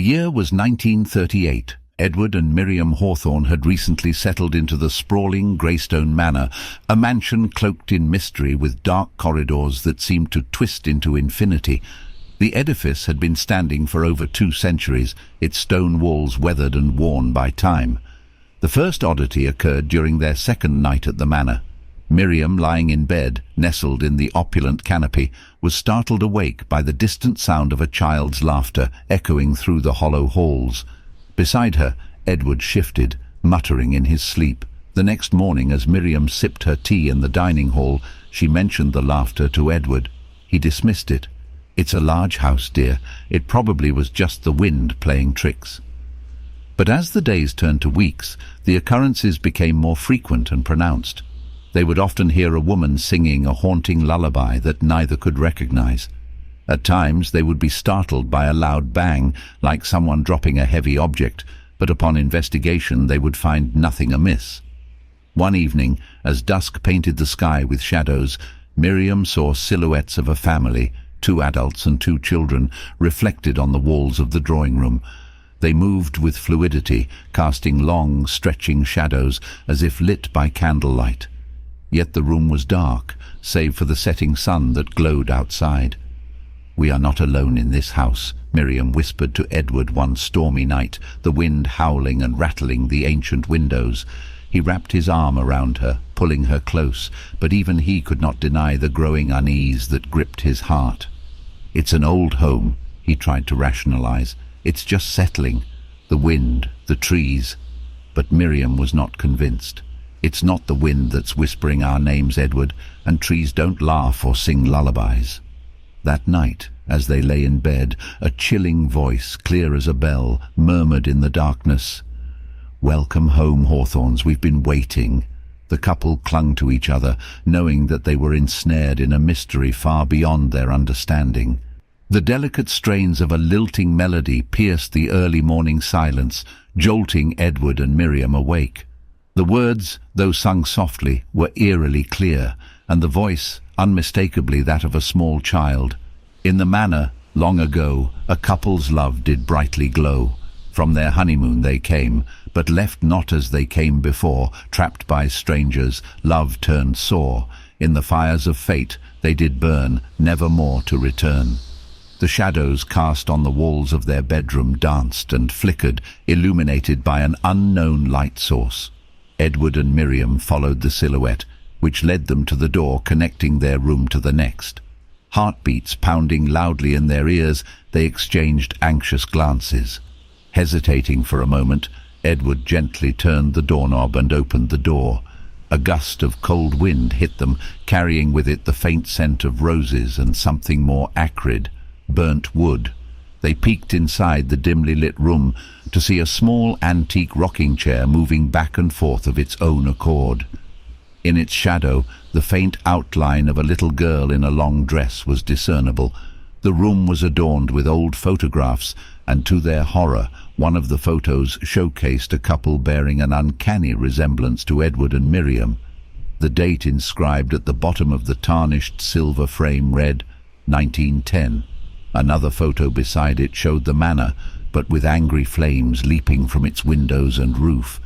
year was 1938. Edward and Miriam Hawthorne had recently settled into the sprawling Greystone Manor, a mansion cloaked in mystery with dark corridors that seemed to twist into infinity. The edifice had been standing for over 2 centuries, its stone walls weathered and worn by time. The first oddity occurred during their second night at the manor. Miriam, lying in bed, nestled in the opulent canopy, was startled awake by the distant sound of a child's laughter echoing through the hollow halls. Beside her, Edward shifted, muttering in his sleep. The next morning, as Miriam sipped her tea in the dining hall, she mentioned the laughter to Edward. He dismissed it. "It's a large house, dear. It probably was just the wind playing tricks." But as the days turned to weeks, the occurrences became more frequent and pronounced. They would often hear a woman singing a haunting lullaby that neither could recognize. At times they would be startled by a loud bang, like someone dropping a heavy object, but upon investigation they would find nothing amiss. One evening, as dusk painted the sky with shadows, Miriam saw silhouettes of a family, 2 adults and 2 children, reflected on the walls of the drawing room. They moved with fluidity, casting long, stretching shadows as if lit by candlelight. Yet the room was dark, save for the setting sun that glowed outside. "We are not alone in this house," Miriam whispered to Edward one stormy night, the wind howling and rattling the ancient windows. He wrapped his arm around her, pulling her close, but even he could not deny the growing unease that gripped his heart. "It's an old home," he tried to rationalize. "It's just settling. The wind, the trees." But Miriam was not convinced. "It's not the wind that's whispering our names, Edward, and trees don't laugh or sing lullabies." That night, as they lay in bed, a chilling voice, clear as a bell, murmured in the darkness, "Welcome home, Hawthorns, we've been waiting." The couple clung to each other, knowing that they were ensnared in a mystery far beyond their understanding. The delicate strains of a lilting melody pierced the early morning silence, jolting Edward and Miriam awake. The words, though sung softly, were eerily clear, and the voice unmistakably that of a small child. In the manor, long ago, a couple's love did brightly glow. From their honeymoon they came, but left not as they came before, trapped by strangers, love turned sore. In the fires of fate they did burn, never more to return. The shadows cast on the walls of their bedroom danced and flickered, illuminated by an unknown light source. Edward and Miriam followed the silhouette, which led them to the door connecting their room to the next. Heartbeats pounding loudly in their ears, they exchanged anxious glances. Hesitating for a moment, Edward gently turned the doorknob and opened the door. A gust of cold wind hit them, carrying with it the faint scent of roses and something more acrid, burnt wood. They peeked inside the dimly lit room to see a small antique rocking chair moving back and forth of its own accord. In its shadow, the faint outline of a little girl in a long dress was discernible. The room was adorned with old photographs, and to their horror, one of the photos showcased a couple bearing an uncanny resemblance to Edward and Miriam. The date inscribed at the bottom of the tarnished silver frame read 1910. Another photo beside it showed the manor, but with angry flames leaping from its windows and roof.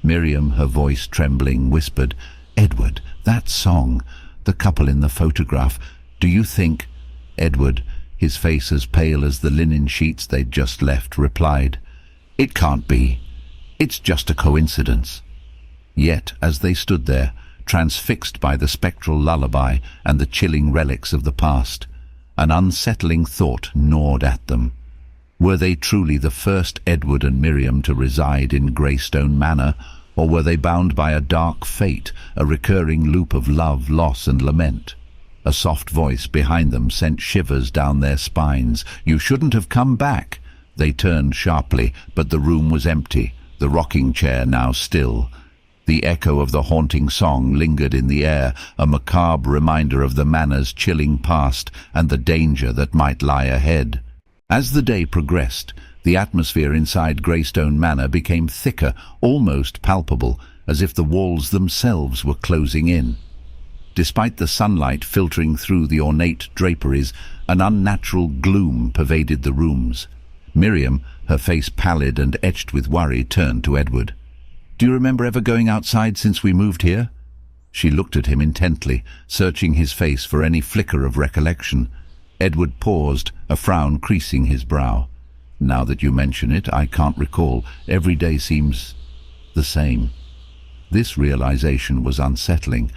Miriam, her voice trembling, whispered, "Edward, that song, the couple in the photograph, do you think—" Edward, his face as pale as the linen sheets they'd just left, replied, "It can't be. It's just a coincidence." Yet, as they stood there, transfixed by the spectral lullaby and the chilling relics of the past, an unsettling thought gnawed at them. Were they truly the first Edward and Miriam to reside in Greystone Manor, or were they bound by a dark fate, a recurring loop of love, loss and lament? A soft voice behind them sent shivers down their spines. "You shouldn't have come back." They turned sharply, but the room was empty, the rocking chair now still. The echo of the haunting song lingered in the air, a macabre reminder of the manor's chilling past and the danger that might lie ahead. As the day progressed, the atmosphere inside Greystone Manor became thicker, almost palpable, as if the walls themselves were closing in. Despite the sunlight filtering through the ornate draperies, an unnatural gloom pervaded the rooms. Miriam, her face pallid and etched with worry, turned to Edward. "Do you remember ever going outside since we moved here?" She looked at him intently, searching his face for any flicker of recollection. Edward paused, a frown creasing his brow. "Now that you mention it, I can't recall. Every day seems the same." This realization was unsettling.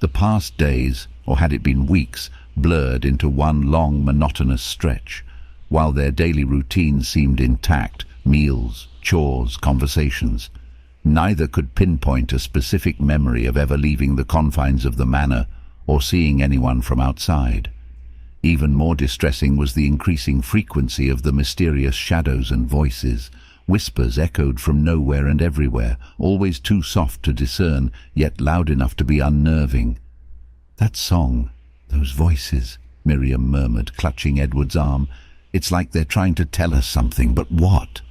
The past days, or had it been weeks, blurred into one long, monotonous stretch, while their daily routines seemed intact: meals, chores, conversations. Neither could pinpoint a specific memory of ever leaving the confines of the manor or seeing anyone from outside. Even more distressing was the increasing frequency of the mysterious shadows and voices. Whispers echoed from nowhere and everywhere, always too soft to discern, yet loud enough to be unnerving. "That song, those voices," Miriam murmured, clutching Edward's arm. "It's like they're trying to tell us something, but what?"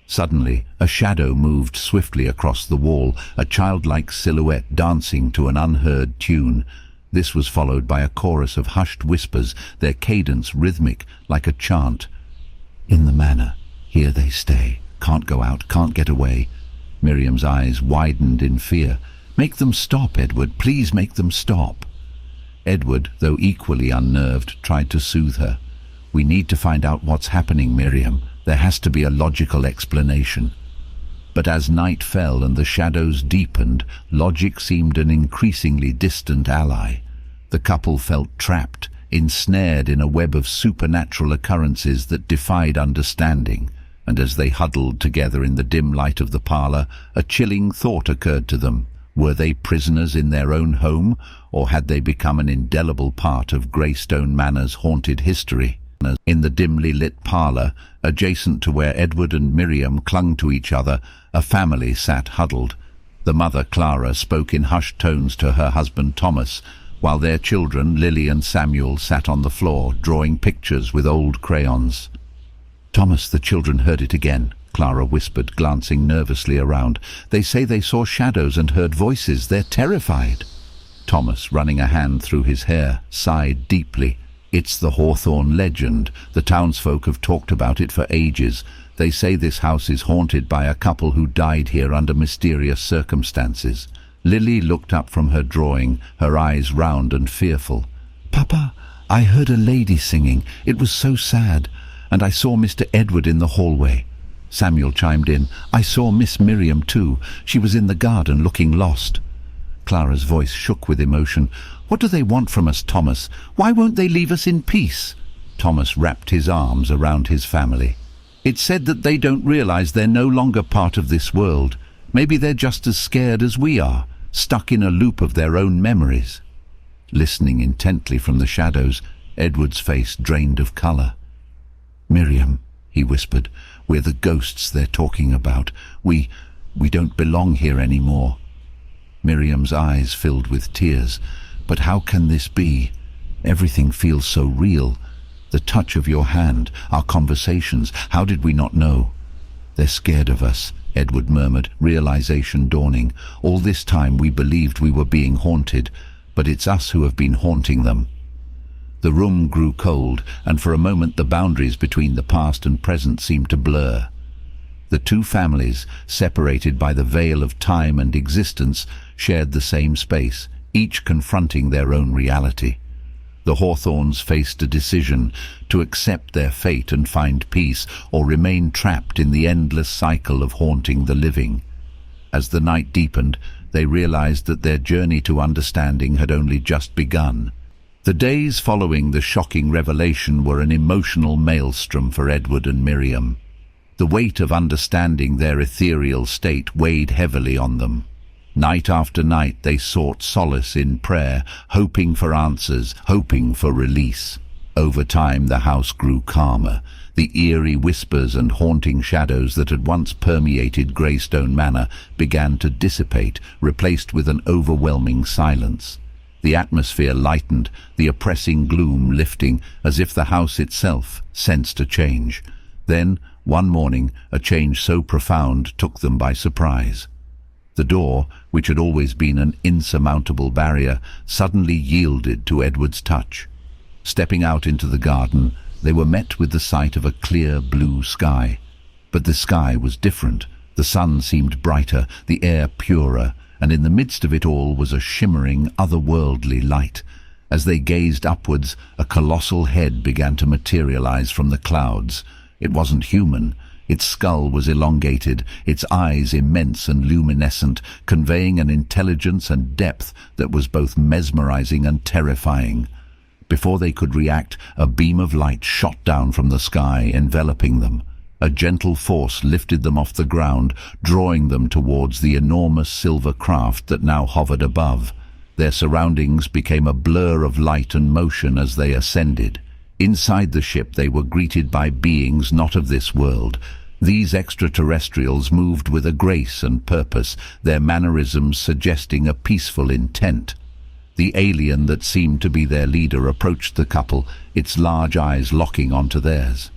Suddenly, a shadow moved swiftly across the wall, a childlike silhouette dancing to an unheard tune. This was followed by a chorus of hushed whispers, their cadence rhythmic, like a chant. "In the manor, here they stay, can't go out, can't get away." Miriam's eyes widened in fear. "Make them stop, Edward, please make them stop." Edward, though equally unnerved, tried to soothe her. "We need to find out what's happening, Miriam. There has to be a logical explanation." But as night fell and the shadows deepened, logic seemed an increasingly distant ally. The couple felt trapped, ensnared in a web of supernatural occurrences that defied understanding, and as they huddled together in the dim light of the parlour, a chilling thought occurred to them. Were they prisoners in their own home, or had they become an indelible part of Greystone Manor's haunted history? In the dimly lit parlour, adjacent to where Edward and Miriam clung to each other, a family sat huddled. The mother, Clara, spoke in hushed tones to her husband Thomas, while their children, Lily and Samuel, sat on the floor, drawing pictures with old crayons. "Thomas, the children heard it again," Clara whispered, glancing nervously around. "They say they saw shadows and heard voices. They're terrified." Thomas, running a hand through his hair, sighed deeply. "It's the Hawthorne Legend. The townsfolk have talked about it for ages. They say this house is haunted by a couple who died here under mysterious circumstances." Lily looked up from her drawing, her eyes round and fearful. "Papa, I heard a lady singing. It was so sad. And I saw Mr. Edward in the hallway." Samuel chimed in. "I saw Miss Miriam too. She was in the garden looking lost." Clara's voice shook with emotion. "What do they want from us, Thomas? Why won't they leave us in peace?" Thomas wrapped his arms around his family. "It's said that they don't realize they're no longer part of this world. Maybe they're just as scared as we are, stuck in a loop of their own memories." Listening intently from the shadows, Edward's face drained of colour. "Miriam," he whispered, "we're the ghosts they're talking about. We don't belong here anymore." Miriam's eyes filled with tears. "But how can this be? Everything feels so real. The touch of your hand, our conversations, how did we not know?" "They're scared of us," Edward murmured, realization dawning. "All this time we believed we were being haunted, but it's us who have been haunting them." The room grew cold, and for a moment the boundaries between the past and present seemed to blur. The two families, separated by the veil of time and existence, shared the same space, each confronting their own reality. The Hawthornes faced a decision: to accept their fate and find peace, or remain trapped in the endless cycle of haunting the living. As the night deepened, they realized that their journey to understanding had only just begun. The days following the shocking revelation were an emotional maelstrom for Edward and Miriam. The weight of understanding their ethereal state weighed heavily on them. Night after night they sought solace in prayer, hoping for answers, hoping for release. Over time the house grew calmer. The eerie whispers and haunting shadows that had once permeated Greystone Manor began to dissipate, replaced with an overwhelming silence. The atmosphere lightened, the oppressing gloom lifting, as if the house itself sensed a change. Then, one morning, a change so profound took them by surprise. The door, which had always been an insurmountable barrier, suddenly yielded to Edward's touch. Stepping out into the garden, they were met with the sight of a clear blue sky. But the sky was different. The sun seemed brighter, the air purer, and in the midst of it all was a shimmering, otherworldly light. As they gazed upwards, a colossal head began to materialize from the clouds. It wasn't human. Its skull was elongated, its eyes immense and luminescent, conveying an intelligence and depth that was both mesmerizing and terrifying. Before they could react, a beam of light shot down from the sky, enveloping them. A gentle force lifted them off the ground, drawing them towards the enormous silver craft that now hovered above. Their surroundings became a blur of light and motion as they ascended. Inside the ship they were greeted by beings not of this world. These extraterrestrials moved with a grace and purpose, their mannerisms suggesting a peaceful intent. The alien that seemed to be their leader approached the couple, its large eyes locking onto theirs.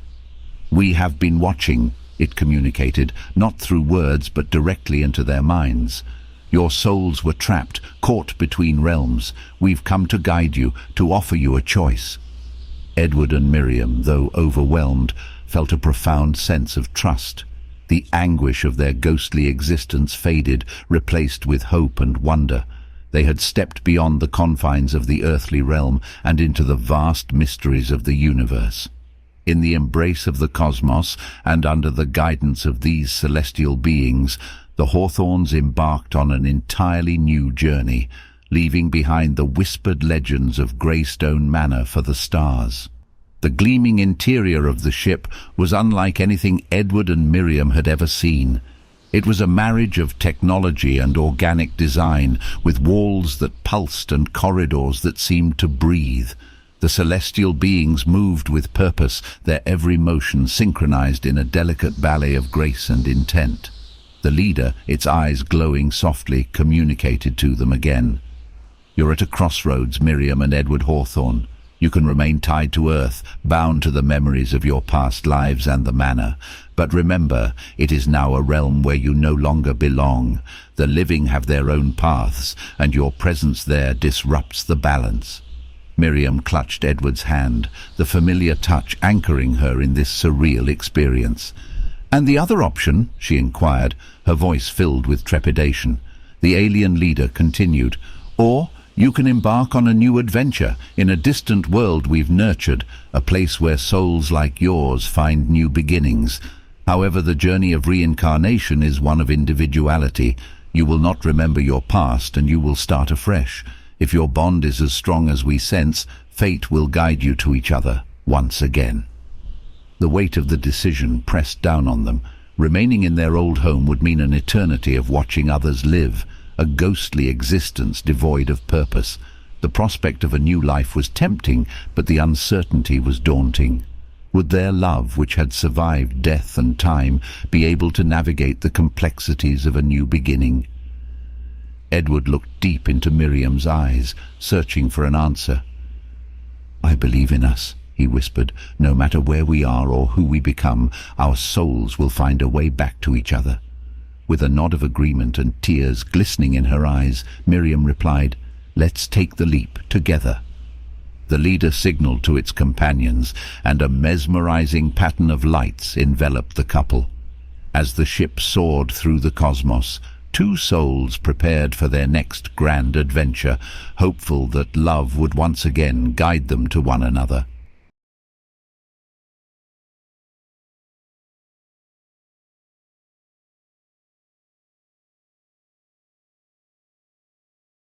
"We have been watching," it communicated, not through words but directly into their minds. "Your souls were trapped, caught between realms. We've come to guide you, to offer you a choice." Edward and Miriam, though overwhelmed, felt a profound sense of trust. The anguish of their ghostly existence faded, replaced with hope and wonder. They had stepped beyond the confines of the earthly realm and into the vast mysteries of the universe. In the embrace of the cosmos and under the guidance of these celestial beings, the Hawthornes embarked on an entirely new journey, leaving behind the whispered legends of Greystone Manor for the stars. The gleaming interior of the ship was unlike anything Edward and Miriam had ever seen. It was a marriage of technology and organic design, with walls that pulsed and corridors that seemed to breathe. The celestial beings moved with purpose, their every motion synchronized in a delicate ballet of grace and intent. The leader, its eyes glowing softly, communicated to them again. "You're at a crossroads, Miriam and Edward Hawthorne. You can remain tied to Earth, bound to the memories of your past lives and the manor. But remember, it is now a realm where you no longer belong. The living have their own paths, and your presence there disrupts the balance." Miriam clutched Edward's hand, the familiar touch anchoring her in this surreal experience. "And the other option?" she inquired, her voice filled with trepidation. The alien leader continued, "Or you can embark on a new adventure in a distant world we've nurtured, a place where souls like yours find new beginnings. However, the journey of reincarnation is one of individuality. You will not remember your past, and you will start afresh. If your bond is as strong as we sense, fate will guide you to each other once again." The weight of the decision pressed down on them. Remaining in their old home would mean an eternity of watching others live, a ghostly existence devoid of purpose. The prospect of a new life was tempting, but the uncertainty was daunting. Would their love, which had survived death and time, be able to navigate the complexities of a new beginning? Edward looked deep into Miriam's eyes, searching for an answer. "I believe in us," he whispered. "No matter where we are or who we become, our souls will find a way back to each other." With a nod of agreement and tears glistening in her eyes, Miriam replied, "Let's take the leap together." The leader signaled to its companions, and a mesmerizing pattern of lights enveloped the couple. As the ship soared through the cosmos, two souls prepared for their next grand adventure, hopeful that love would once again guide them to one another.